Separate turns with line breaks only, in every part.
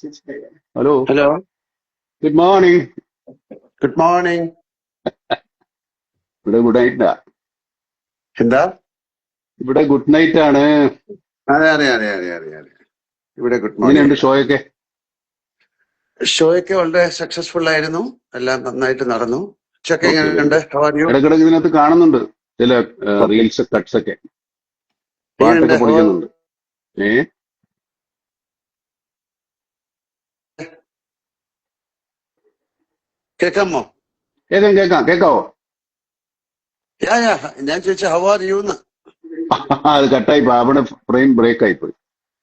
Hello,
hello,
good morning.
Good morning.
ഇവിടെ good നൈറ്റാ.
എന്താ?
ഇവിടെ ഗുഡ് നൈറ്റ് ആണ്.
അതെ അതെ അതെ അതെ അതെ അതെ ഇവിടെ ഗുഡ്
എങ്ങനെയുണ്ട്
മോർണിംഗ്.
ഷോയൊക്കെ?
ഷോയൊക്കെ വളരെ സക്സസ്ഫുൾ ആയിരുന്നു, എല്ലാം നന്നായിട്ട് നടന്നു. ചെക്ക്
ഓക്കെ, വെരി
എങ്ങനെയുണ്ട്?
ഗുഡ്.
How are you?
ഇടക്കിടക്ക് ഇതിനകത്ത് കാണുന്നുണ്ട് ചില
ഓക്കെ,
റീൽസ് കട്ട്സ് ഒക്കെ,
എങ്ങനെയുണ്ട്?
പാട്ടൊക്കെ പൊളിക്കുന്നുണ്ട്. ഏ
കേൾക്കാമോ?
കേൾക്കാം കേൾക്കാം, കേൾക്കാവോ?
യാ യാ, ഞാൻ ചോദിച്ച ഹൗ ആർ യു എന്ന്.
അത് കട്ടായി പോയി, അവിടെ ഫ്രെയിം ബ്രേക്ക് ആയി പോയി.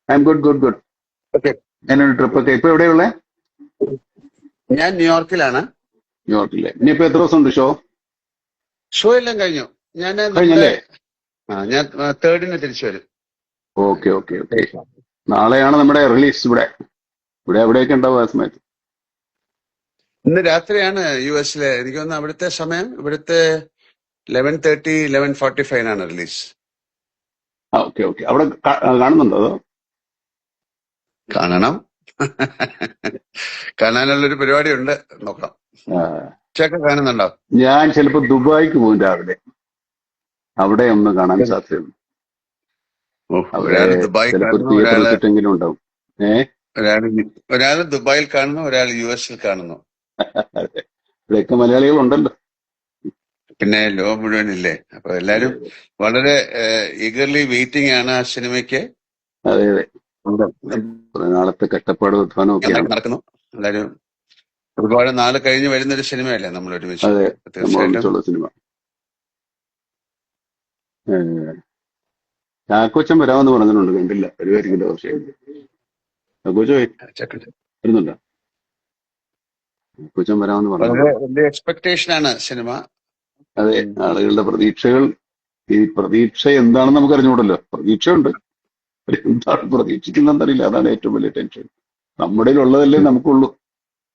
I M good good good.
Okay,
എങ്ങനെയുണ്ട് ട്രിപ്പ് ഒക്കെ? ഇപ്പൊ എവിടെയുള്ളേ?
ഞാൻ ന്യൂയോർക്കിലാണ്.
ന്യൂയോർക്കിലെ. ഇനിയിപ്പോ എത്ര ദിവസം ഉണ്ട് ഷോ?
ഷോ എല്ലാം കഴിഞ്ഞു. ഞാൻ നമ്മുടെ
കഴിഞ്ഞല്ലേ?
ഞാൻ 3rd തിരിച്ചു വരും.
Okay okay okay. നാളെയാണ് നമ്മുടെ റിലീസ്. ഇവിടെ ഇവിടെ എവിടെയൊക്കെ ഉണ്ടാവും ആ സമയത്ത്?
ഇന്ന് രാത്രിയാണ് യു എസിലെ. എനിക്ക് തോന്നുന്നു അവിടുത്തെ സമയം ഇവിടുത്തെ 11:30 11:45 റിലീസ്.
Okay okay. അവിടെ കാണുന്നുണ്ടോ അതോ?
കാണണം. കാണാനുള്ളൊരു പരിപാടി ഉണ്ട്, നോക്കാം.
ആ,
ചേട്ടൻ കാണുന്നുണ്ടോ?
ഞാൻ ചിലപ്പോ ദുബായിക്ക് പോകും രാവിലെ. അവിടെ ഒന്ന് കാണാൻ സാധ്യതയുണ്ട്. അവിടെ
ഒരാള് ദുബായ്
ചിലപ്പോ ഒരു
കാണുന്നു,
തിയേറ്റർ വെച്ചിട്ടെങ്കിലും ഉണ്ടാവും.
ഒരാള് ഒരാള് ദുബായിൽ കാണുന്നു, ഒരാൾ യു എസിൽ കാണുന്നു.
ഇവിടെയൊക്കെ മലയാളികൾ ഉണ്ടല്ലോ.
പിന്നെ ലോകം മുഴുവൻ ഇല്ലേ. അപ്പൊ എല്ലാരും വളരെ ഈഗർലി വെയിറ്റിംഗ് ആണ് ആ സിനിമയ്ക്ക്.
അതെ അതെ. കുറെ നാളത്തെ കഷ്ടപ്പാട് അധ്വാനം ഒക്കെയാണ്.
നടക്കുന്നു. എല്ലാരും ഒരുപാട് നാള് കഴിഞ്ഞ് വരുന്നൊരു സിനിമയല്ലേ നമ്മൾ ഒരുമിച്ച്.
അതെ, നമ്മൾ
തീർച്ചയായിട്ടും
ഒന്നിച്ചുള്ള സിനിമ. ചാക്കോച്ചൻ വരാമെന്ന് പറഞ്ഞിട്ടുണ്ട്, കണ്ടില്ല. വരുമായിരിക്കില്ല. പക്ഷേ ചാക്കോച്ച
ചേട്ടൻ
വരുന്നുണ്ടോ? ചാക്കോച്ചൻ വരാമെന്ന്
വളരെ
പറഞ്ഞിട്ടുണ്ട്.
വലിയ എക്സ്പെക്ടേഷൻ ആണ് സിനിമ.
അതെ, ആളുകളുടെ പ്രതീക്ഷകൾ. ഈ പ്രതീക്ഷ എന്താണെന്ന് നമുക്ക് അറിഞ്ഞുകൂടല്ലോ. പ്രതീക്ഷയുണ്ട്, എന്താണ് പ്രതീക്ഷിക്കുന്നതെന്നറിയില്ല. അതാണ് ഏറ്റവും വലിയ ടെൻഷൻ. നമ്മുടെ ഉള്ളതല്ലേ നമുക്കുള്ളൂ.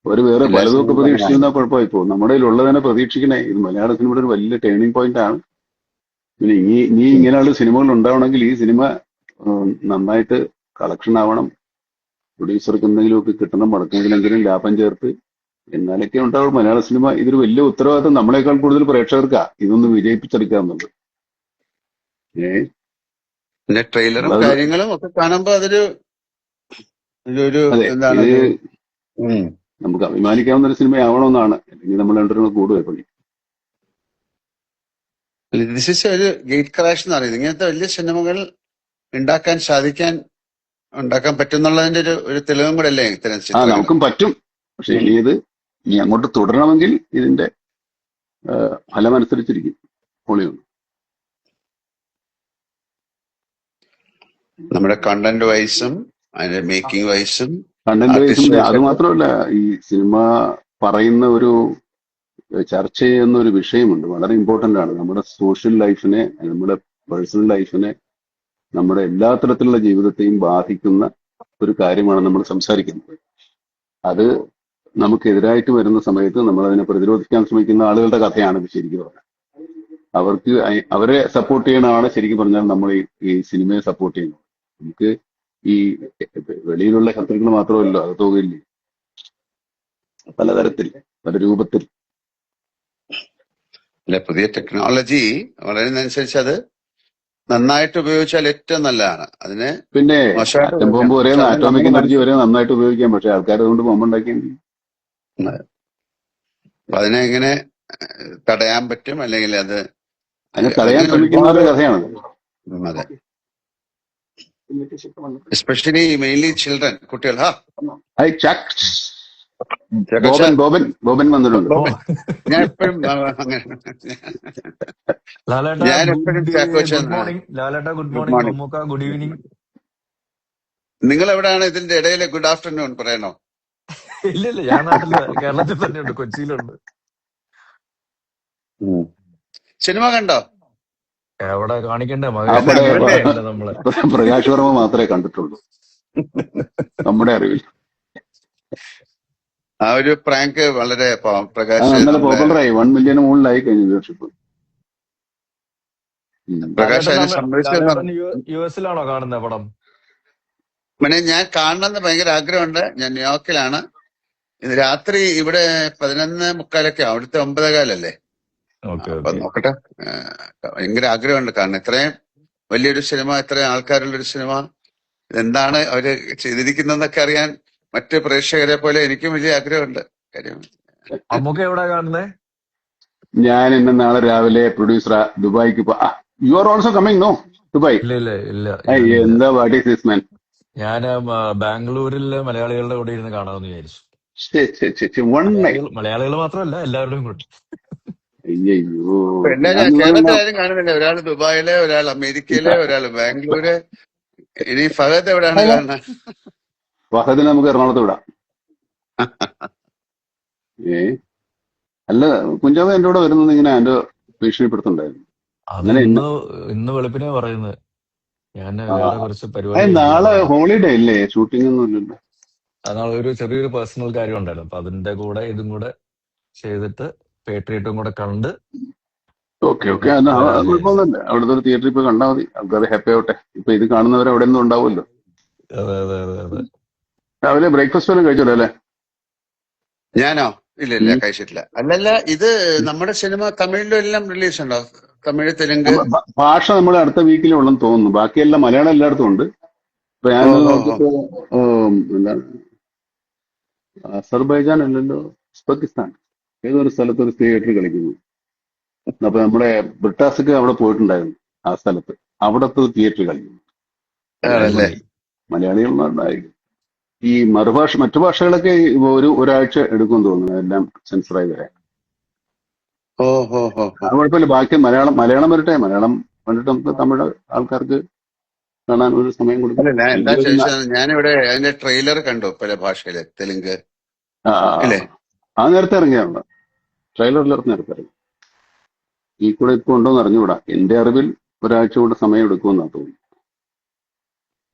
ഒരു വേറെ
എല്ലാ
പലതൊക്കെ
സിനിമയും
പ്രതീക്ഷിച്ചിരുന്നാൽ
അങ്ങനെയാണ്.
കുഴപ്പമായി പോകും. നമ്മുടെ ഉള്ളതിനെ പ്രതീക്ഷിക്കണേ. ഇത് മലയാള സിനിമയുടെ ഒരു വലിയ ടേണിംഗ് പോയിന്റ് ആണ്. പിന്നെ ഇനി ഇങ്ങനെയുള്ള സിനിമകൾ ഉണ്ടാവണമെങ്കിൽ ഈ സിനിമ നന്നായിട്ട് കളക്ഷൻ ആവണം. പ്രൊഡ്യൂസർക്ക് എന്തെങ്കിലുമൊക്കെ കിട്ടണം, മുടക്കെങ്കിലെങ്കിലും ലാഭം ചേർത്ത്, എന്നാലൊക്കെ ഉണ്ടാവും മലയാള സിനിമ. ഇതൊരു വലിയ ഉത്തരവാദിത്തം നമ്മളെക്കാൾ കൂടുതൽ പ്രേക്ഷകർക്കാ ഇതൊന്ന് വിജയിപ്പിച്ചെടുക്കാന്നുള്ളത്.
പിന്നെ ട്രെയിലറും
നമ്മളത്
കാര്യങ്ങളും ഒക്കെ കാണുമ്പോ അതൊരു ഒരു
അതെ,
എന്താണ്
ഇത്
ഒരു
നമുക്ക് അഭിമാനിക്കാവുന്ന ഒരു സിനിമയാവണമെന്നാണ്. അല്ലെങ്കിൽ നമ്മൾ രണ്ടുപേരും കൂടുകയെ പണി.
ദിസ് ഇസ് ഒരു ഗേറ്റ് ക്രാഷ് എന്ന് പറയുന്നത്. ഇങ്ങനത്തെ വലിയ സിനിമകൾ ഉണ്ടാക്കാൻ പറ്റുന്നുള്ളതിന്റെ ഒരു തെളിവും കൂടെ അല്ലേ ഇത്തരം ചിത്രങ്ങൾ.
നമുക്കും പറ്റും. പക്ഷെ ഇനി അങ്ങോട്ട് തുടരണമെങ്കിൽ ഇതിന്റെ ഫലമനുസരിച്ചിരിക്കും. പൊളിയുണ്ട്.
നമ്മുടെ കണ്ടന്റ് വൈസും അതിന്റെ മേക്കിംഗ് വൈസും
കണ്ടന്റ്
ആർട്ടിസ്റ്റ്
വൈസിന്റെ അത്
വൈസും.
മാത്രമല്ല, ഈ സിനിമ പറയുന്ന ഒരു ചർച്ച ചെയ്യുന്ന ഒരു വിഷയമുണ്ട്, വളരെ ഇമ്പോർട്ടന്റ് ആണ്. നമ്മുടെ സോഷ്യൽ ലൈഫിനെ, നമ്മുടെ പേഴ്സണൽ ലൈഫിനെ, നമ്മുടെ എല്ലാ തരത്തിലുള്ള ജീവിതത്തെയും ബാധിക്കുന്ന ഒരു കാര്യമാണ് നമ്മൾ സംസാരിക്കുന്നത്. അത് നമുക്കെതിരായിട്ട് വരുന്ന സമയത്ത് നമ്മൾ അതിനെ പ്രതിരോധിക്കാൻ ശ്രമിക്കുന്ന ആളുകളുടെ കഥയാണ് ഇത് ശരിക്കും പറഞ്ഞാൽ. അവരെ സപ്പോർട്ട് ചെയ്യണമാണ് ശരിക്കും പറഞ്ഞാൽ നമ്മൾ ഈ സിനിമയെ സപ്പോർട്ട് ചെയ്യുന്നത്. നമുക്ക് ഈ വെളിയിലുള്ള ശത്രുക്കൾ മാത്രമല്ലോ, അത് തോന്നില്ലേ, പലതരത്തിൽ, പല രൂപത്തിൽ.
അല്ലെ, പുതിയ ടെക്നോളജി വളരുന്നതനുസരിച്ച് അത് നന്നായിട്ട് ഉപയോഗിച്ചാൽ ഏറ്റവും നല്ലതാണ്. അതിനെ
പിന്നെ
മോശമായിട്ട്
ആറ്റം ബോംബ് വരെ, ആറ്റോമിക് എനർജി വരെ നന്നായിട്ട് ഉപയോഗിക്കാം. പക്ഷെ ആൾക്കാർ അതുകൊണ്ട് ബോംബ് ഉണ്ടാക്കിയെങ്കിൽ
അതിനെ എങ്ങനെ തടയാൻ പറ്റും, അല്ലെങ്കിൽ അത്
അതിനെ തടയാൻ
അങ്ങനെ
ശ്രമിക്കുന്നവരുടെ
ഒരുപാട്.
കഥയാണ്.
അതെ, എസ്പെഷ്യലി മെയിൻലി ചിൽഡ്രൻ, കുട്ടികൾ.
ബോബൻ വന്നിട്ടുണ്ട്.
ഞാൻ എപ്പോഴും
ഗുഡ് മോർണിംഗ് ലാലേട്ട. Good morning Mammukka. Good evening.
നിങ്ങൾ എവിടെയാണ് ഇതിന്റെ ഇടയിൽ ഗുഡ് ആഫ്റ്റർനൂൺ പറയണോ?
ഇല്ല, ഞാൻ നാട്ടില് കേരളത്തിൽ തന്നെയുണ്ട്, കൊച്ചിയിലുണ്ട്.
സിനിമ കണ്ടോ?
എവിടെ കാണിക്കണ്ടേ? നമ്മളെ
പ്രകാശ് വർമ്മ മാത്രമേ കണ്ടിട്ടുള്ളൂ നമ്മുടെ അറിവിൽ.
ആ ഒരു പ്രാങ്ക് വളരെ പ്രകാശ്
ഇന്നലെ പോപ്പുലറായി, 1 മില്യൺ മുകളിലായി കഴിഞ്ഞു വ്യൂവർഷിപ്പ്.
പ്രകാശ് അതിനെ സംഭവിച്ചു.
യു എസിലാണോ കാണുന്നത് പടം?
പിന്നെ ഞാൻ കാണണമെന്ന് ഭയങ്കര ആഗ്രഹമുണ്ട്. ഞാൻ ന്യൂയോർക്കിലാണ്. ഇന്ന് രാത്രി ഇവിടെ 11:45 അവിടുത്തെ 9:15
ഓക്കെ
അപ്പൊ
ഓക്കെ.
നോക്കട്ടെ. ഭയങ്കര ആഗ്രഹമുണ്ട് കാരണം ഇത്രയും വലിയൊരു സിനിമ, ഇത്രയും ആൾക്കാരുള്ളൊരു സിനിമ, എന്താണ് അവര് ചെയ്തിരിക്കുന്നതെന്നൊക്കെ അറിയാൻ മറ്റ് പ്രേക്ഷകരെ പോലെ എനിക്കും വലിയ ആഗ്രഹമുണ്ട്. കാര്യം
അമ്മൂക്ക എവിടാ കാണുന്നേ?
ഞാൻ ഇന്ന് നാളെ രാവിലെ പ്രൊഡ്യൂസർ ദുബായിക്ക് you are also coming no Dubai?
ഇല്ല ഇല്ല ഇല്ല, ഞാനില്ല.
എന്താ വാട്ട് ഈസ് ദിസ് മാൻ?
ഞാൻ ബാംഗ്ലൂരിലെ മലയാളികളുടെ കൂടെ ഇരുന്ന് കാണാമെന്ന് വിചാരിച്ചു.
One night.
മലയാളികൾ മാത്രമല്ല, എല്ലാവരുടെയും കൂടെ.
അയ്യോ,
പിന്നെ
ഞാൻ
കേരളത്തിലാരും കാണുന്നില്ല. ഒരാൾ ദുബായില്, ഒരാൾ അമേരിക്കയില്, ഒരാൾ ബാംഗ്ലൂര്. ഇനി ഫഹദ് എവിടെയാണ് കാണുന്നത്?
ഫഹദിനെ നമുക്ക് എറണാകുളത്ത് വിടാം. ഏ അല്ല, കുഞ്ചാവ് എന്റെ കൂടെ വരുന്നത് ഇങ്ങനെ എന്റെ ഭീഷണിപ്പെടുത്തുണ്ടായിരുന്നു.
അത്
അങ്ങനെ
ഇന്ന് വെളുപ്പിനെ പറയുന്നത്. ഞാൻ
ആ,
വേറെ കുറച്ച്
അത്
പരിപാടി
നാളെ ഹോളിഡേ അല്ലേ, ഷൂട്ടിംഗ് ഒന്നും ഇല്ലല്ലോ.
അതാണ് ഒരു ചെറിയൊരു പേഴ്സണൽ കാര്യം ഉണ്ടായിരുന്നു. അപ്പൊ അതിന്റെ കൂടെ ഇതും കൂടെ ചെയ്തിട്ട് പേട്രിയറ്റും കൂടെ കണ്ട്
ഓക്കെ ഓക്കെ,
പിന്നെ
എന്നാ
വരാമെന്ന് വിചാരിച്ചു.
കുഴപ്പമൊന്നുമില്ല. അവിടുത്തെ ഒരു തിയേറ്ററിൽ പോയി കണ്ടാൽ മതി, ആൾക്കാർ ഹാപ്പി ആവട്ടെ. ഇപ്പൊ ഇത് കാണുന്നവർ അവിടെ ഒന്നും ഉണ്ടാവുമല്ലോ.
അതെ അതെ അതെ അതെ.
രാവിലെ ബ്രേക്ക്ഫാസ്റ്റ് വല്ലതും കഴിച്ചോളൂ അല്ലേ?
ഞാനോ? ഇല്ല ഇല്ല, കഴിച്ചിട്ടില്ല. അല്ലല്ല, ഇത് നമ്മുടെ സിനിമ തമിഴിലും എല്ലാം റിലീസ് ഉണ്ടോ? തമിഴ്, തെലുങ്ക്?
ഭാഷ നമ്മൾ അടുത്ത വീക്കിലേ ഉള്ളെന്ന് തോന്നുന്നു. ബാക്കിയെല്ലാം മലയാളം എല്ലായിടത്തും ഉണ്ട്. ഇപ്പൊ ഞാൻ
ഓ ഓ ഓ.
നോക്കിയപ്പോ എന്താണ്, അസർബൈജാൻ അല്ലല്ലോ, ഉസ്ബെക്കിസ്ഥാൻ ഏതൊരു സ്ഥലത്ത് ഒരു തിയേറ്റർ കളിക്കുന്നു. അപ്പൊ നമ്മുടെ ബ്രിട്ടാസൊക്കെ അവിടെ പോയിട്ടുണ്ടായിരുന്നു. ആ സ്ഥലത്ത് അവിടത്തെ തിയേറ്റർ കളിക്കുന്നു.
ആണല്ലേ?
അടിപൊളി.
മലയാളികളുണ്ടായിരിക്കും. ഈ മറ്റു ഭാഷകളൊക്കെ ഒരാഴ്ച എടുക്കുമെന്ന് തോന്നുന്നു എല്ലാം സെൻസറായി വരാൻ.
ഓ ഹോ ഹോ ഹോ.
അത് കുഴപ്പമില്ല. ബാക്കി മലയാളം വരട്ടെ. മലയാളം കണ്ടിട്ട് നമുക്ക് തമിഴ് ആൾക്കാർക്ക് കാണാൻ ഒരു സമയം കൊടുക്കും.
അല്ല, ഞാൻ എന്താ
അല്ലെങ്കിൽ
ചോദിച്ചത്, ഞാനിവിടെ അതിന്റെ ട്രെയിലർ കണ്ടു പല ഭാഷയില്. തെലുങ്ക്
ആ
ഇല്ലേ?
ആ നേരത്തെ ഇറങ്ങിയാണ്. ട്രെയിലറിൽ നേരത്തെ ഇറങ്ങി. ഈ കൂടെ ഇപ്പൊ ഉണ്ടോന്ന് അറിഞ്ഞുകൂടാ. എന്റെ അറിവിൽ ഒരാഴ്ച കൂടെ സമയം എടുക്കുമെന്നാണ് തോന്നുന്നു.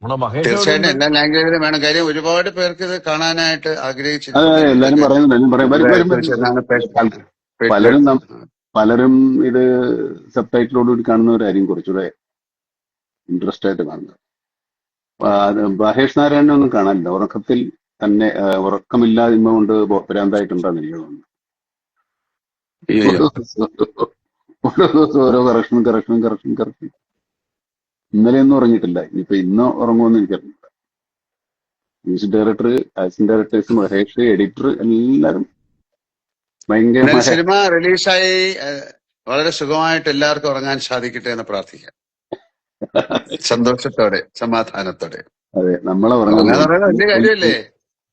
നമ്മുടെ മഹേഷ് എവിടെ
തീർച്ചയായിട്ടും
ഉണ്ട്?
എല്ലാ ലാംഗ്വേജിലും വേണം. കാര്യം ഒരുപാട് പേർക്ക് ഇത് കാണാനായിട്ട്
അതെ
ആഗ്രഹിച്ചിരിക്കുന്നു.
അതെ, എല്ലാരും പറയുന്നുണ്ട്. എല്ലാരും പറയും വരും വരും വരും.
എന്താണ്
പലരും പലരും ഇത് സബ് ടൈറ്റിലോടുകൂടി കാണുന്നവരായിരിക്കും കുറച്ചുകൂടെ ഇൻട്രസ്റ്റ് ആയിട്ട് കാണുന്നത്. മഹേഷ് നാരായണനെ ഒന്നും കാണാനില്ല. ഉറക്കത്തിൽ തന്നെ ഉറക്കമില്ലായ്മ കൊണ്ട് ഭ്രാന്തായിട്ടുണ്ടാകുന്ന എനിക്ക് തോന്നുന്നു.
അയ്യോ.
ഓരോ ദിവസം ഓരോ കറക്ഷൻ. ഇന്നലെയൊന്നും ഉറങ്ങിയിട്ടില്ല. ഇനിയിപ്പോ ഇന്ന് ഉറങ്ങുമെന്ന് എനിക്കറിയില്ല. Music director, assistant directors, Mahesh, editor, എല്ലാരും
എന്നാലും
ഭയങ്കരമായ.
സിനിമ റിലീസായി വളരെ സുഖമായിട്ട് എല്ലാവർക്കും ഉറങ്ങാൻ സാധിക്കട്ടെ എന്ന് പ്രാർത്ഥിക്കാം. സന്തോഷത്തോടെ, സമാധാനത്തോടെ.
അതെ, നമ്മളെ ഉറങ്ങാൻ
ഉറങ്ങാന്ന്
പോകും.
പറയുന്നത് വലിയ കാര്യമല്ലേ?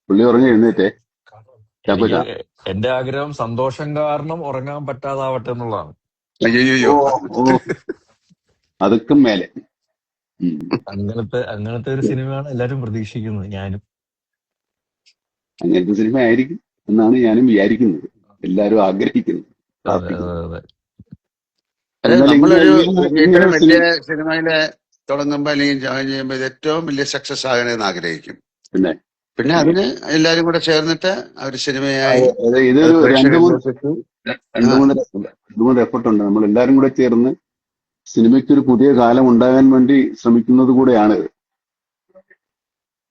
പുള്ളി ഉറങ്ങി എഴുന്നേറ്റേ.
എനിക്ക്
ചാക്കോച്ചാ.
എന്റെ ആഗ്രഹം സന്തോഷം കാരണം ഉറങ്ങാൻ പറ്റാതാവട്ടെ എന്നുള്ളതാണ്.
അയ്യോ.
ഓ ഓ, അതുക്കും മേലെ. ഉം.
അങ്ങനത്തെ ഒരു സിനിമയാണ് എല്ലാരും പ്രതീക്ഷിക്കുന്നത്. ഞാനും
അങ്ങനത്തെ സിനിമ ആയിരിക്കും എന്നാണ് ഞാനും വിചാരിക്കുന്നത്, എല്ലാരും ആഗ്രഹിക്കുന്നത്,
അതെ അതെ
പ്രാർത്ഥിക്കുന്നത്.
അതെ.
അതായത്
എന്നാൽ
നമ്മളൊരു
ഇങ്ങനെ
ഇത്രയും
ഒരു
വലിയ
സിനിമ
സിനിമയില് തുടങ്ങുമ്പോൾ അല്ലെങ്കിൽ ജോയിൻ ചെയ്യുമ്പോൾ ഇത് ഏറ്റവും വലിയ സക്സസ് ആകണമെന്ന് ആഗ്രഹിക്കും.
പിന്നെ
പിന്നെ അതിന് എല്ലാരും കൂടെ ചേർന്നിട്ട് ഒരു സിനിമയായി
ഇത്
അത്
ഒരു
പ്രേക്ഷകരിലേക്ക് എത്തി. ആ,
രണ്ടു മൂന്ന് എഫർട്ട് ഉണ്ട്. നമ്മൾ എല്ലാരും കൂടെ ചേർന്ന് സിനിമയ്ക്ക് ഒരു പുതിയ കാലം ഉണ്ടാകാൻ വേണ്ടി ശ്രമിക്കുന്നത് കൂടെയാണ്.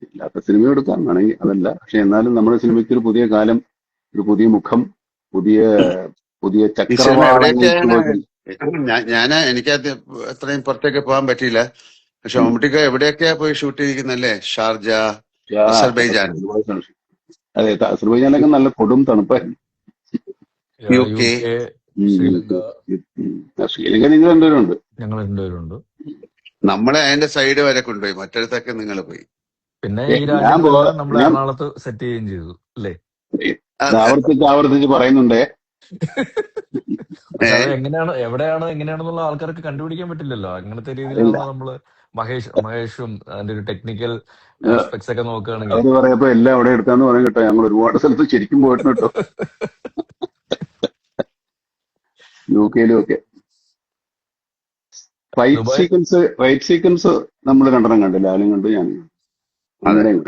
ഇല്ലാത്ത സിനിമ എടുക്കാം വേണമെങ്കിൽ, അതല്ല. പക്ഷെ എന്നാലും നമ്മുടെ സിനിമയ്ക്ക് ഒരു പുതിയ കാലം, ഒരു പുതിയ മുഖം, പുതിയ പുതിയ
ഈ സിനിമ
ചക്രവാളങ്ങൾ
എവിടെയൊക്കെയാണ്?
ചുവകിൽ.
എനിക്കത് അത്രയും പുറത്തേക്ക് പോകാൻ പറ്റിയില്ല. പക്ഷെ
ഉം.
മമ്മൂട്ടിക്ക് എവിടെയൊക്കെയാ പോയി ഷൂട്ട് ചെയ്തിരിക്കുന്നല്ലേ? ഷാർജ,
ആ,
അസർബൈജാൻ,
അതെ, അസർബൈജാനിലൊക്കെ നല്ല കൊടും തണുപ്പായിരുന്നു.
U
UK.
കെ,
ഉം.
ശ്രീലങ്ക,
ശ്രീലങ്ക നിങ്ങൾ രണ്ടുപേരുണ്ട്.
ഞങ്ങൾ രണ്ടുപേരുണ്ട്.
നമ്മളെ അതിന്റെ സൈഡ് വരെ കൊണ്ടുപോയി, മറ്റടുത്തൊക്കെ നിങ്ങൾ പോയി.
പിന്നെ ഈ
ഞാൻ
രാജ്യങ്ങളെല്ലാം നമ്മൾ
ഞാൻ
എറണാകുളത്ത് സെറ്റ് ചെയ്യുകയും ചെയ്തു അല്ലേ?
ഇത് ആവർത്തിച്ച് പറയുന്നുണ്ടേ.
പക്ഷെ അത് എങ്ങനെയാണെന്നുള്ള ആൾക്കാർക്ക് കണ്ടുപിടിക്കാൻ പറ്റില്ലല്ലോ. അങ്ങനത്തെ രീതിയിലാണല്ലോ നമ്മള് മഹേഷും അതിന്റെ ഒരു ടെക്നിക്കൽ ആസ്പെക്ട്സ് ഒക്കെ നോക്കുകയാണെങ്കിൽ.
അവര് പറയപ്പോ എല്ലാം അവിടെ എടുക്കാന്ന് പറയും കേട്ടോ. ഞങ്ങൾ ഒരുപാട് സ്ഥലത്ത് ശരിക്കും പോയിട്ടുണ്ട് കേട്ടോ, UK-ലും ഒക്കെ.
ദുബായ്
ഫൈറ്റ് സീക്വൻസ് നമ്മൾ രണ്ടെണ്ണം കണ്ടു, ലാലും കണ്ടു, ഞാൻ
അതെ.
അന്നേരം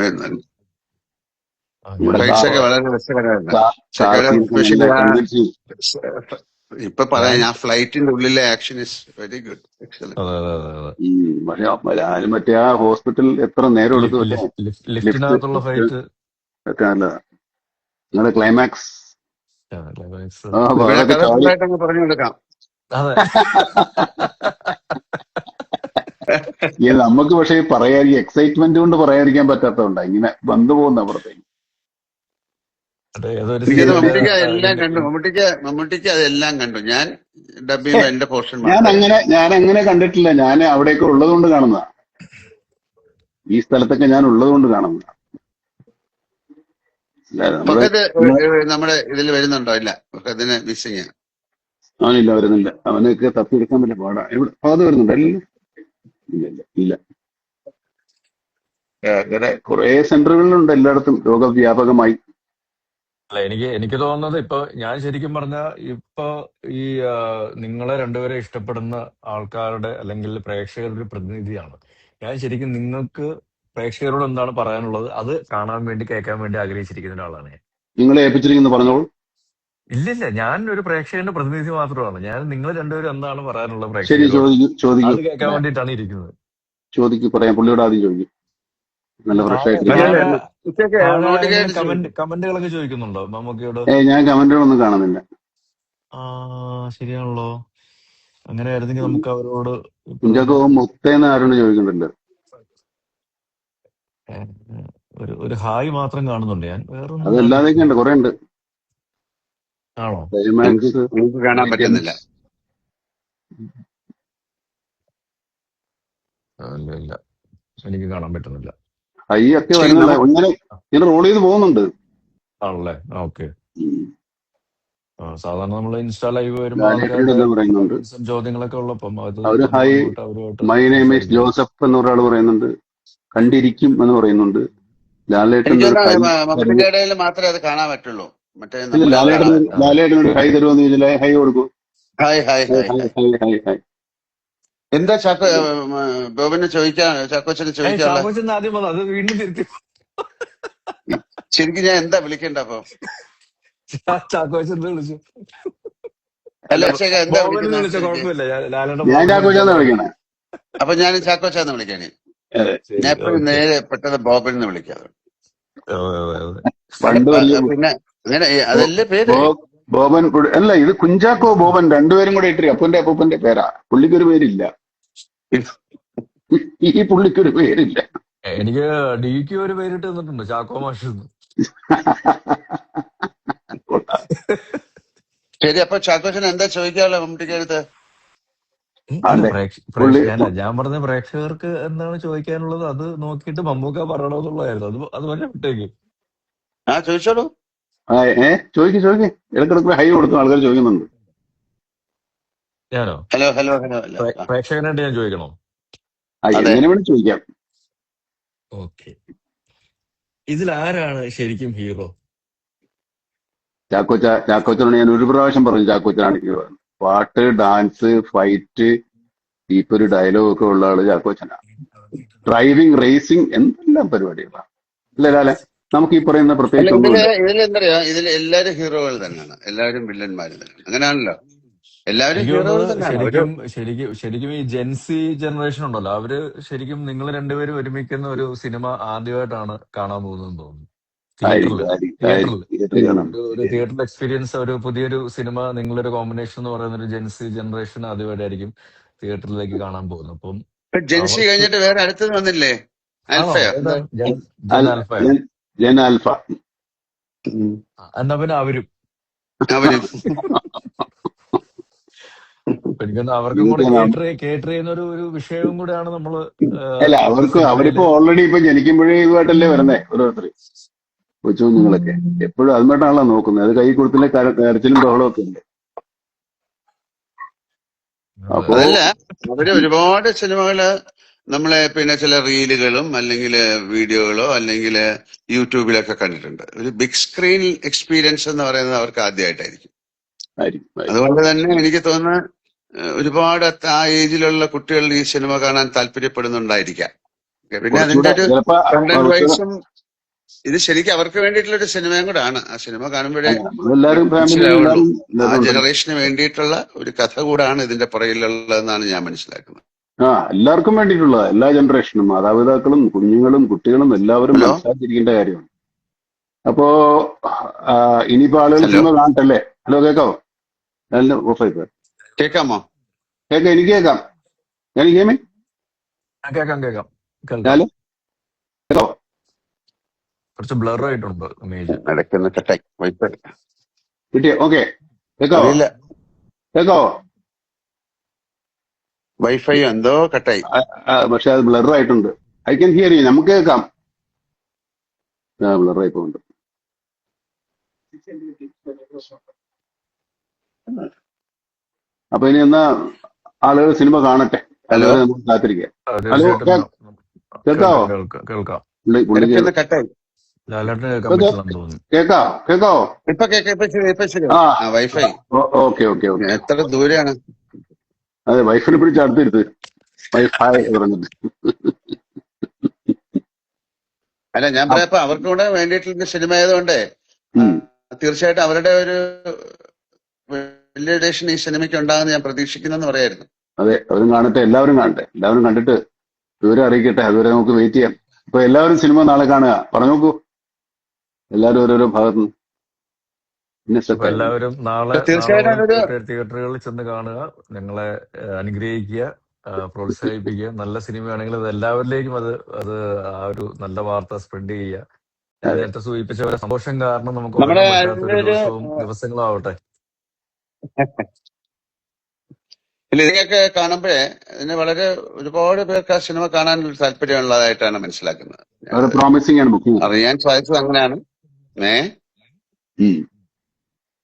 നമ്മുടെ
ഞാൻ
ഫൈറ്റ്സ് ഒക്കെ വളരെ രസകരമായിരുന്നു.
കാർ സീനൊക്കെ
എസ്പെഷ്യലി
നല്ല കൺവിൻസിങ്.
ഇപ്പൊ പറയാം,
ഞാൻ
ഞാൻ ഫ്ലൈറ്റിന്റെ ഉള്ളിലെ action is very good, excellent.
അതെ അതെ അതെ അതെ
പക്ഷെ ഞാനും മറ്റേ ആ ഹോസ്പിറ്റൽ എത്ര നേരം എടുത്തു അല്ലേ? ലിഫ്റ്റ്
ലിഫ്റ്റിനകത്തുള്ള ഫൈറ്റ്
ഒക്കെ നല്ലതാ. നിങ്ങളുടെ ക്ലൈമാക്സ്
ക്ലൈമാക്സ്.
ഇവിടെ
അതൊക്കെ
കഥ
ചാടി.
ഫുള്ളായിട്ട് അങ്ങ് പറഞ്ഞു കൊടുക്കാം.
അതെ
നമുക്ക് പക്ഷേ പറയാൻ എക്സൈറ്റ്മെന്റ് കൊണ്ട് പറയാതിരിക്കാൻ പറ്റാത്തതുകൊണ്ടാ ഇങ്ങനെ വന്നു പോകുന്ന അപ്പുറത്തേക്ക്.
മറ്റേ ഏതൊരു
എനിക്കത്
ഇത്
സീരിയല്
മമ്മൂട്ടിക്ക് എല്ലാം കണ്ടു, മമ്മൂട്ടിക്ക് അതെല്ലാം കണ്ടു. ഞാൻ ഡബ് ചെയ്യുമ്പോ എന്റെ പോർഷൻ മാത്രമേ കണ്ടു.
ഞാൻ അങ്ങനെ കണ്ടിട്ടില്ല. ഞാൻ അവിടെയൊക്കെ ഉള്ളത് കൊണ്ട് കാണുന്നതാ. ഈ സ്ഥലത്തൊക്കെ ഞാൻ ഉള്ളത് കൊണ്ട് കാണുന്നതാ. നമ്മുടെ
ഫഹദ് നമ്മുടെ ഇതിൽ വരുന്നുണ്ടോ? ഇല്ല, ഫഹദിന് മിസ്സിങ്.
അവനില്ല, വരുന്നില്ല. അവനൊക്കെ തപ്പിയെടുക്കാൻ പറ്റില്ല, പാടാ. എവിടെ അത് വരുന്നുണ്ട്? ഇല്ല ഇല്ല ഇല്ല ഇല്ല. അങ്ങനെ കുറെ സെന്ററുകളിലുണ്ട് എല്ലായിടത്തും രോഗവ്യാപകമായി.
അല്ല, എനിക്ക് തോന്നുന്നത് ഇപ്പൊ ഞാൻ ശരിക്കും പറഞ്ഞ ഇപ്പൊ ഈ നിങ്ങളെ രണ്ടുപേരെ ഇഷ്ടപ്പെടുന്ന ആൾക്കാരുടെ അല്ലെങ്കിൽ പ്രേക്ഷകരുടെ ഒരു പ്രതിനിധിയാണ് ഞാൻ. ശരിക്കും നിങ്ങൾക്ക് പ്രേക്ഷകരോട് എന്താണ് പറയാനുള്ളത് അത് കാണാൻ വേണ്ടി കേൾക്കാൻ വേണ്ടി ആഗ്രഹിച്ചിരിക്കുന്ന ഒരാളാണ് ഞാൻ.
നിങ്ങളെ ഏൽപ്പിച്ചിരിക്കുന്നു, പറഞ്ഞോളൂ.
ഇല്ലില്ല, ഞാൻ ഒരു പ്രേക്ഷകന്റെ പ്രതിനിധി മാത്രമാണ്. ഞാൻ നിങ്ങൾ രണ്ടുപേരും എന്താണ് പറയാനുള്ളത്
ശരി,
പ്രേക്ഷകരോട്
ചോദിക്കൂ
അത് കേൾക്കാൻ വേണ്ടിയിട്ടാണ് ഇരിക്കുന്നത്.
ചോദിക്കൂ, പറയാം. പുള്ളിയോട് ആദ്യം ചോദിക്കും. നല്ല ഫ്രഷ് ആയിട്ട്.
താഴെ
ഉച്ചയ്ക്ക്
താഴെ
മമ്മൂട്ടിക്ക്
ആരെങ്കിലും കമന്റുകളൊക്കെ ചോദിക്കുന്നുണ്ടോ മമ്മൂക്കയോട്?
ഞാൻ കമന്റുകളൊന്നും കാണുന്നില്ല.
ആ ശരിയാണല്ലോ. അങ്ങനെ ആയിരുന്നെങ്കിൽ നമുക്ക് അവരോട് ഇപ്പൊ
കുഞ്ചാക്കോ മുത്തേന്ന് ആരോട് ചോദിക്കുന്നുണ്ട്.
ഒരു ഹായ് മാത്രം കാണുന്നുണ്ട് ഞാൻ, വേറൊന്നും
അതല്ലാതെയൊക്കെ ഉണ്ട്, കുറെ ഉണ്ട്.
ആണോ?
ക്ലൈമാക്സ്,
നിങ്ങൾക്ക് കാണാൻ പറ്റുന്നില്ല.
ഇല്ല ഇല്ല, എനിക്ക് കാണാൻ പറ്റുന്നില്ല.
ഹൈ ഒക്കെ
ശരി,
വരുന്നില്ല. ഇങ്ങനെ റോൾ ചെയ്ത് പോകുന്നുണ്ട്.
ആണല്ലേ? ഓക്കെ. സാധാരണ നമ്മൾ ഇൻസ്റ്റാ ലൈവ് വരുമ്പോ
ലാലേട്ടനോട്
ആൾക്കാരുടെ
എന്താ പറയുന്നുണ്ട്?
ചോദ്യങ്ങളൊക്കെ ഉള്ളപ്പം അത്
അവര്
നമ്മൾ
ഹൈ,
അങ്ങോട്ട് അവരുമായിട്ട്
മൈ നെയിം ഈസ്
സംസാരിക്കും.
ജോസഫ് എന്ന് ഒരാൾ പറയുന്നുണ്ട്. കണ്ടിരിക്കും എന്ന് പറയുന്നുണ്ട്. ലാലേട്ടൻ
എനിക്ക്
ഒരു ഹൈ
മമ്മൂട്ടിന്റെ
തരുമോ?
ഇടയിൽ മാത്രമേ അത് കാണാൻ പറ്റുള്ളൂ. മറ്റേ
ഇല്ല,
നമ്മള്
ലാലേട്ടനൊരു ഹൈ തരുമോന്ന് ചോദിച്ചാൽ ഹൈ കൊടുക്കൂ.
Hi hi
high
hi
high
hi.
High high high.
എന്താ ബോബിന് ചാക്കോച്ചന് ചോദിക്കാനുള്ള?
ചാക്കോച്ചൻ ആദ്യം വന്നു, അത് വീണ്ടും തിരുത്തി.
ശരിക്കും ഞാൻ എന്താ വിളിക്കണ്ട അപ്പൊ?
ചാക്കോച്ചൻ വിളിച്ചു.
അല്ല,
അല്ല,
ചേട്ടാ എന്താ
ബോബനെ
വിളിക്കുന്നത്
വിളിച്ച
ശരിക്കും?
കുഴപ്പമില്ല. ലാലേട്ടൻ
ഞാൻ
ബോബനെ
ചാക്കോച്ചാന്ന് വിളിക്കണേ.
അപ്പൊ ഞാൻ ചാക്കോച്ചാന്ന് വിളിക്കാണ്.
ശരി,
ഞാൻ എപ്പോഴും
ഓക്കെ.
നേരെ പെട്ടെന്ന് ബോബിന്ന് വിളിക്കാറ്.
പണ്ട് വലിയ
പിന്നെ അങ്ങനെ അതല്ലേ പേര്.
ബോബൻ അല്ല, ഇത് കുഞ്ചാക്കോ ബോബൻ രണ്ടുപേരും കൂടെ ഇട്ട് അപ്പന്റെ അപ്പൂപ്പന്റെ പേരാ. പുള്ളിക്കൊരു പേരില്ല. ഈ പുള്ളിക്കൊരു പേരില്ല.
എനിക്ക് ഡിക്ക് ഒരു പേരിട്ട് തന്നിട്ടുണ്ട്, ചാക്കോ മാഷ്.
ശരി, അപ്പൊ ചാക്കോച്ചന് എന്താ ചോദിക്കാനുള്ള മമ്മൂട്ടിക്ക് അടുത്ത്?
അതെ,
അല്ല, ഞാൻ പറഞ്ഞ പ്രേക്ഷകർക്ക് എന്താണ് ചോദിക്കാനുള്ളത് അത് നോക്കിയിട്ട് മമ്മൂക്ക പറയണമെന്നുള്ളതായിരുന്നു. അത് പറഞ്ഞ വിട്ടേക്ക്.
ചോദിച്ചോളൂ.
ചോദിക്ക്. ഇടക്കിടക്ക് ഹൈ കൊടുക്കും, ആൾക്കാർ ചോദിക്കുന്നുണ്ട്.
ഞാനോ?
Hello hello hello hello.
പ്രേക്ഷകനായിട്ട് ഞാൻ ചോദിക്കണോ?
എങ്ങനെ വേണം ചോദിക്കാം.
ഓക്കെ. ഇതിൽ ആരാണ് ശരിക്കും ഹീറോ?
ചാക്കോച്ചനോട് ഞാൻ ഒരു പ്രാവശ്യം പറഞ്ഞു, ചാക്കോച്ചനാണ് ഹീറോ. പാട്ട്, ഡാൻസ്, ഫൈറ്റ്, ഇപ്പൊ ഒരു ഡയലോഗ് ഒക്കെ ഉള്ള ആള് ചാക്കോച്ചനാ. ഡ്രൈവിംഗ്, റേസിംഗ്, എന്തെല്ലാം പരിപാടികളാണ്. അല്ലേ ലാലെ? നമുക്ക് ഈ പറയുന്ന
അല്ല,
പ്രത്യേകിച്ച്
ഇതില്
ഒന്നുമില്ല.
ഇതിലെന്തറിയോ, ഇതിൽ എല്ലാരും ഹീറോകൾ തന്നെയാണ്, എല്ലാവരും വില്ലന്മാര് തന്നെയാണ്. അങ്ങനെയാണല്ലോ, എല്ലാവരും
എനിക്ക്
ഹീറോകൾ
തോന്നുന്നത്
തന്നെയാണ്.
ശരിക്കും ഈ ജെൻസി ജനറേഷൻ ഉണ്ടല്ലോ, അവര് ശരിക്കും നിങ്ങൾ രണ്ടുപേരും ഒരുമിക്കുന്ന ഒരു സിനിമ ആദ്യമായിട്ടാണ് കാണാൻ പോകുന്നതെന്ന് തോന്നുന്നു. തിയേറ്ററിൽ
തിയേറ്ററിൽ കാണാം.
ഒരു തിയേറ്ററിൽ എക്സ്പീരിയൻസ്, ഒരു പുതിയൊരു സിനിമ, നിങ്ങളൊരു കോമ്പിനേഷൻ എന്ന് പറയുന്ന ഒരു ജെൻസി ജനറേഷൻ ആദ്യമായിട്ടായിരിക്കും തിയേറ്ററിലേക്ക് കാണാൻ പോകുന്നത്. അപ്പം
ജെൻസി
അവർക്ക്
കഴിഞ്ഞിട്ട് വേറെ അടുത്തത് വന്നില്ലേ?
ആണോ?
ആൽഫയോ?
ഏതാ? ജൻ ആൽഫയോ?
ജൻ ആൽഫ.
എന്നാ പിന്നെ അവരും
അവരും
എനിക്കൊന്ന് അവർക്കും കൂടെ കേട്ടർ ചെയ്യുന്ന ഒരു വിഷയവും കൂടെയാണ് നമ്മള്
അല്ല, അവരിപ്പോ ഓൾറെഡി ഇപ്പൊ ജനിക്കുമ്പോഴേ ഇതുമായിട്ടല്ലേ വരുന്നേ ഓരോരുത്തർ, കൊച്ചു കുഞ്ഞുങ്ങളൊക്കെ. എപ്പോഴും അതുമായിട്ടാണല്ലോ നോക്കുന്നത്. അത് കൈ കൊടുത്തില്ലേ കരച്ചിലും ബഹളവും ഒക്കെ ഉണ്ട്. അപ്പോ
അതല്ല, അവര് ഒരുപാട് സിനിമകള് നമ്മളെ പിന്നെ ചില റീലുകളും അല്ലെങ്കിൽ വീഡിയോകളോ അല്ലെങ്കിൽ യൂട്യൂബിലൊക്കെ കണ്ടിട്ടുണ്ട്. ഒരു ബിഗ് സ്ക്രീൻ എക്സ്പീരിയൻസ് എന്ന് പറയുന്നത് അവർക്ക് ആദ്യമായിട്ടായിരിക്കും. അതുകൊണ്ട് തന്നെ എനിക്ക് തോന്നുന്നു ഒരുപാട് ആ ഏജിലുള്ള കുട്ടികൾ ഈ സിനിമ കാണാൻ താല്പര്യപ്പെടുന്നുണ്ടായിരിക്കാം. പിന്നെ അതിന്റെ ഒരു കണ്ടന്റ് വൈസും ഇത് ശരിക്കും അവർക്ക് വേണ്ടിയിട്ടുള്ള ഒരു സിനിമയും കൂടെ ആണ്. ആ സിനിമ കാണുമ്പോഴേ
നമ്മളെല്ലാരും ഫാമിലി
മനസ്സിലാവുള്ളൂ.
എല്ലാരും
ആ
എല്ലാവരും ഉണ്ട്.
ജനറേഷന് വേണ്ടിയിട്ടുള്ള ഒരു കഥ കൂടാണ് ഇതിന്റെ പുറകിലുള്ളതെന്നാണ് ഞാൻ മനസ്സിലാക്കുന്നത്.
എല്ലാവർക്കും വേണ്ടിയിട്ടുള്ള എല്ലാ ജനറേഷനും മാതാപിതാക്കളും കുഞ്ഞുങ്ങളും കുട്ടികളും എല്ലാവരും
ഹലോ
മനസ്സിലാക്കിയിരിക്കേണ്ട കാര്യമാണ്. അപ്പോ ഇനിയിപ്പോ ആളുകൾ
ഹലോ
സിനിമ കാണട്ടല്ലേ? ഹലോ, കേക്കാവോ? ഓഫായി പോയി.
കേൾക്കാമോ?
കേക്കാം, എനിക്ക് കേക്കാം. ഞാൻ കേമേ
കേൾക്കാം കേൾക്കാം കേൾക്കാം.
ഞാല് കേക്കാവോ?
കുറച്ച് ബ്ലർ ആയിട്ടുണ്ട് ഇമേജ്.
നടക്കുന്ന കട്ടായി വൈഫൈ
കിട്ടിയോ? ഓക്കെ, കേക്കാവോ?
അറിയില്ല,
കേക്കാവോ?
വൈഫൈ എന്തോ കട്ടായി.
പക്ഷെ അത് ബ്ലർ ആയിട്ടുണ്ട്. I can hear you. നമുക്ക് കേൾക്കാം. ബ്ലർ ആയി പോകുന്നുണ്ട്. അപ്പൊ ഇനി എന്നാ ആളുകൾ സിനിമ കാണട്ടെ,
ഹലോ
അതുവരെ നമുക്ക് കാത്തിരിക്കാം. ഹലോ,
തീർച്ചയായിട്ടും
കേക്കാവോ?
കേൾക്കാം.
പുള്ളി
ഇടയ്ക്കൊന്ന് കട്ടായി.
ലാലേട്ടന് കേൾക്കാൻ പറ്റില്ലെന്ന് തോന്നുന്നു.
കേക്കാവോ?
ഇപ്പൊ കേൾക്കാം, ഇപ്പൊ ശരി.
ആ,
ആ വൈഫൈ
ഓക്കെ ഓക്കെ ഓക്കെ.
എത്ര ദൂരെയാണ്?
അതെ, വൈഫിനെ പിടിച്ച് അടുത്തിരുത്ത്. വൈഫൈ പറഞ്ഞിട്ട്.
അല്ല, ഞാൻ പറയാം അവർക്ക് കൂടെ വേണ്ടിയിട്ടുള്ള സിനിമ ആയതുകൊണ്ട് തീർച്ചയായിട്ടും അവരുടെ ഒരു വാലിഡേഷൻ ഈ സിനിമയ്ക്ക് ഉണ്ടാകുന്ന ഞാൻ പ്രതീക്ഷിക്കുന്നെന്ന് പറയായിരുന്നു.
അതെ, അവരും കാണട്ടെ, എല്ലാവരും കാണട്ടെ, എല്ലാവരും കണ്ടിട്ട് വിവരം അറിയിക്കട്ടെ. അതുവരെ നമുക്ക് വെയിറ്റ് ചെയ്യാം. അപ്പൊ എല്ലാവരും സിനിമ നാളെ കാണുക. പറഞ്ഞു നോക്കൂ, എല്ലാവരും ഓരോരോ ഭാഗത്തുനിന്ന്. പിന്നെ
അപ്പൊ എല്ലാവരും നാളെ
തീർച്ചയായിട്ടും അതൊരു
തിയേറ്ററുകളിൽ ചെന്ന് കാണുക, ഞങ്ങളെ അനുഗ്രഹിക്കുക, പ്രോത്സാഹിപ്പിക്കുക. നല്ല സിനിമയാണെങ്കിൽ അത് എല്ലാവരിലേക്കും അത് ആ ഒരു നല്ല വാർത്ത സ്പ്രെഡ് ചെയ്യുക. ഞാൻ നേരത്തെ സൂചിപ്പിച്ച പോലെ സന്തോഷം കാരണം നമുക്ക്
നമ്മുടെ
ഉറങ്ങാൻ പറ്റാത്ത ദിവസങ്ങളും ആവട്ടെ.
ഇല്ല, ഇതിനൊക്കെ കാണുമ്പോഴേ ഇതിന് വളരെ ഒരുപാട് പേർക്ക് ആ സിനിമ കാണാൻ ഒരു താല്പര്യമുള്ളതായിട്ടാണ് മനസ്സിലാക്കുന്നത്.
പ്രോമിസിംഗ് ആണ് ബുക്കിംഗ്.
അറിയാൻ സാധിച്ചത് അങ്ങനെയാണ്.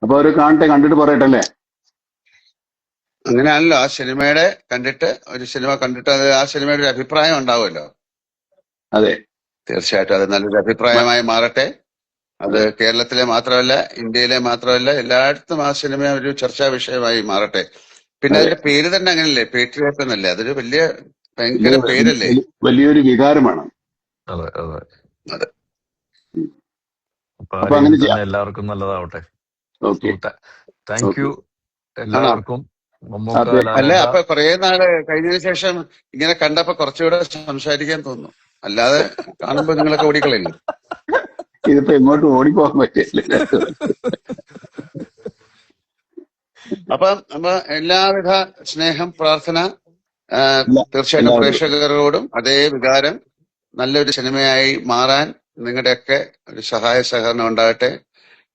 അപ്പൊ അവര് കാണട്ടെ, കണ്ടിട്ട് പറയട്ടെ അല്ലേ?
അങ്ങനെയാണല്ലോ ആ സിനിമയുടെ കണ്ടിട്ട്, ഒരു സിനിമ കണ്ടിട്ട് അത് ആ സിനിമയുടെ ഒരു അഭിപ്രായം ഉണ്ടാവുമല്ലോ.
അതെ,
തീർച്ചയായിട്ടും അത് നല്ലൊരു അഭിപ്രായമായി മാറട്ടെ. അത് കേരളത്തിലെ മാത്രമല്ല, ഇന്ത്യയിലെ മാത്രമല്ല, എല്ലായിടത്തും ആ സിനിമ ഒരു ചർച്ചാ വിഷയമായി മാറട്ടെ. പിന്നെ അതിന്റെ പേര് തന്നെ അങ്ങനല്ലേ, പേട്രിയോട്ട് എന്നല്ലേ? അതൊരു ഭയങ്കര പേരല്ലേ,
വലിയൊരു വികാരമാണ്.
അതെ അതെ.
അതെ.
അപ്പൊ അങ്ങനെ ചെയ്യാം.
എല്ലാവർക്കും നല്ലതാവട്ടെ.
ഓക്കെ,
താങ്ക് യു എല്ലാവർക്കും.
അല്ല, അപ്പൊ കുറെ നാള് കഴിഞ്ഞതിന് ശേഷം ഇങ്ങനെ കണ്ടപ്പോ കുറച്ചുകൂടെ സംസാരിക്കാൻ തോന്നുന്നു. അല്ലാതെ കാണുമ്പോ നിങ്ങളൊക്കെ ഓടിക്കളയില്ല.
ഇതിപ്പോ എങ്ങോട്ട് ഓടിപ്പോകാൻ പറ്റില്ല.
അപ്പൊ എല്ലാവിധ സ്നേഹം, പ്രാർത്ഥന തീർച്ചയായിട്ടും പ്രേക്ഷകരോടും അതേ വികാരം നല്ലൊരു സിനിമയായി മാറാൻ നിങ്ങളുടെയൊക്കെ ഒരു സഹായ സഹകരണം ഉണ്ടാകട്ടെ.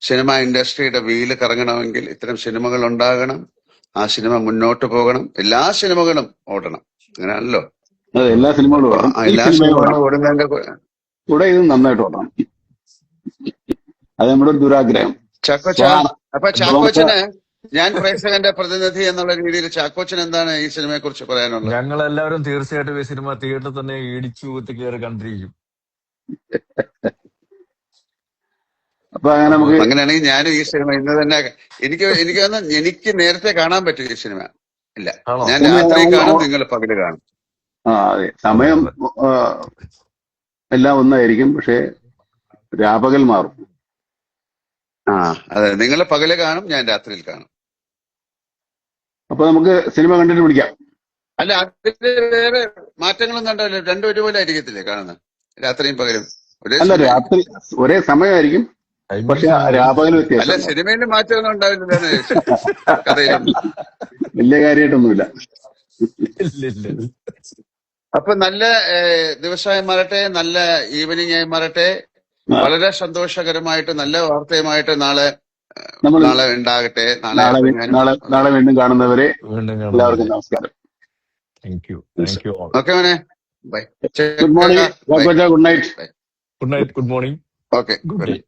സിനിമ ഇൻഡസ്ട്രിയുടെ വീല് കറങ്ങണമെങ്കിൽ ഇത്തരം സിനിമകൾ ഉണ്ടാകണം. ആ സിനിമ മുന്നോട്ട് പോകണം. എല്ലാ സിനിമകളും ഓടണം. അങ്ങനെയാണല്ലോ,
എല്ലാ സിനിമകളും
എല്ലാ സിനിമകളും ഓടുന്നതിന്റെ
കൂടെ ഇത് നന്നായിട്ട് ഓടണം. അത് നമ്മുടെ ഒരു ദുരാഗ്രഹം.
അപ്പൊ ചാക്കോച്ചന്, ഞാൻ പ്രേക്ഷകന്റെ പ്രതിനിധി എന്നുള്ള രീതിയിൽ ചാക്കോച്ചൻ എന്താണ് ഈ സിനിമയെ കുറിച്ച് പറയാനുള്ളത്?
ഞങ്ങൾ എല്ലാവരും തീർച്ചയായിട്ടും ഈ സിനിമ തിയേറ്ററിൽ തന്നെ ഇടിച്ചു കൂത്തി കയറി കണ്ടിരിക്കും.
അപ്പൊ അങ്ങനെ നമുക്ക്
അങ്ങനെയാണെങ്കിൽ ഞാനും ഈ സിനിമ ഇന്ന് തന്നെ എനിക്ക് നേരത്തെ കാണാൻ പറ്റും ഈ സിനിമ. ഇല്ല, ഞാൻ രാത്രി കാണും, നിങ്ങൾ പകല് കാണും.
അതെ, സമയം എല്ലാം ഒന്നായിരിക്കും, പക്ഷെ രാപകൽ മാറും.
അതെ, നിങ്ങൾ പകല് കാണും, ഞാൻ രാത്രിയിൽ കാണും.
അപ്പൊ നമുക്ക് സിനിമ കണ്ടിട്ട് പിടിക്കാം.
അല്ല, അതിന് വേറെ മാറ്റങ്ങളൊന്നും ഉണ്ടല്ലോ? രണ്ടും ഒരുപോലെ ആയിരിക്കത്തില്ലേ കാണുന്നത്, രാത്രിയും പകലും?
അല്ല, രാത്രി ഒരേ സമയമായിരിക്കും, പക്ഷെ രാപകൽ വ്യത്യാസം.
അല്ല, സിനിമയിൽ മാറ്റമൊന്നും ഉണ്ടാവില്ല, കഥയിലൊന്നും
വലിയ കാര്യമായിട്ടൊന്നുമില്ല.
അപ്പൊ നല്ല ദിവസമായി മാറട്ടെ, നല്ല ഈവനിങ് ആയി മാറട്ടെ. വളരെ സന്തോഷകരമായിട്ട് നല്ല വാർത്തയുമായിട്ട് നാളെ ഉണ്ടാകട്ടെ.
നാളെ വീണ്ടും കാണുന്നവരെ എല്ലാവർക്കും നമസ്കാരം.
ഓക്കെ മോനെ, bye.
Good morning. Good night.
Good night. Good morning.
Okay, good night.